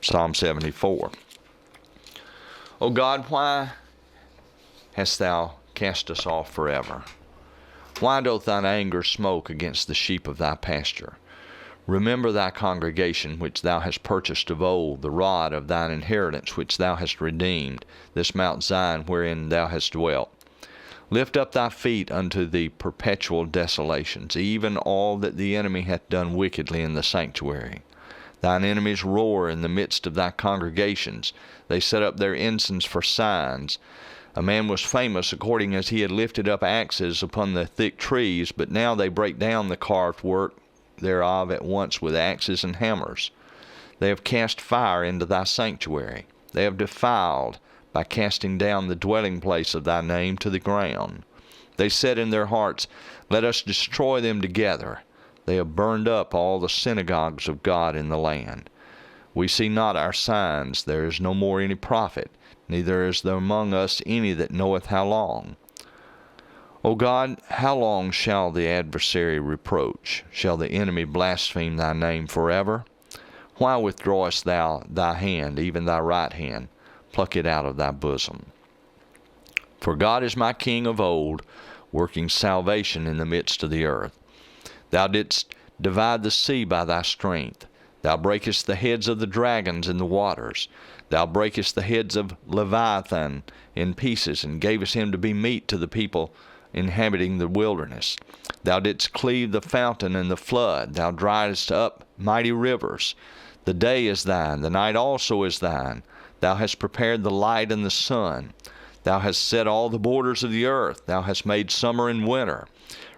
Psalm 74. O God, why hast thou cast us off forever? Why doth thine anger smoke against the sheep of thy pasture? Remember thy congregation which thou hast purchased of old, the rod of thine inheritance which thou hast redeemed, this Mount Zion wherein thou hast dwelt. Lift up thy feet unto the perpetual desolations, even all that the enemy hath done wickedly in the sanctuary. Thine enemies roar in the midst of thy congregations. They set up their ensigns for signs. A man was famous according as he had lifted up axes upon the thick trees, but now they break down the carved work thereof at once with axes and hammers. They have cast fire into thy sanctuary. They have defiled by casting down the dwelling place of thy name to the ground. They said in their hearts, Let us destroy them together. They have burned up all the synagogues of God in the land. We see not our signs. There is no more any prophet, neither is there among us any that knoweth how long. O God, how long shall the adversary reproach? Shall the enemy blaspheme thy name forever? Why withdrawest thou thy hand, even thy right hand? Pluck it out of thy bosom. For God is my King of old, working salvation in the midst of the earth. Thou didst divide the sea by thy strength. Thou breakest the heads of the dragons in the waters. Thou breakest the heads of Leviathan in pieces, and gavest him to be meat to the people inhabiting the wilderness. Thou didst cleave the fountain and the flood. Thou driedst up mighty rivers. The day is thine, the night also is thine. Thou hast prepared the light and the sun. Thou hast set all the borders of the earth. Thou hast made summer and winter.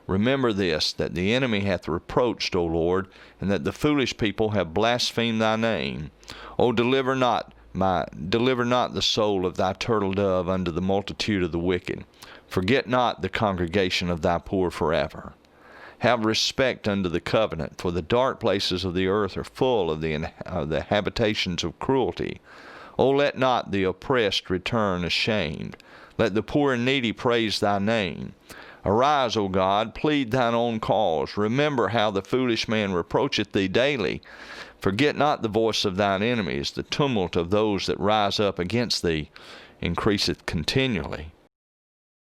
Remember this, that the enemy hath reproached, O Lord, and that the foolish people have blasphemed thy name. O deliver not the soul of thy turtle dove unto the multitude of the wicked. Forget not the congregation of thy poor forever. Have respect unto the covenant, for the dark places of the earth are full of the habitations of cruelty. O let not the oppressed return ashamed. Let the poor and needy praise thy name. Arise, O God, plead thine own cause. Remember how the foolish man reproacheth thee daily. Forget not the voice of thine enemies. The tumult of those that rise up against thee increaseth continually.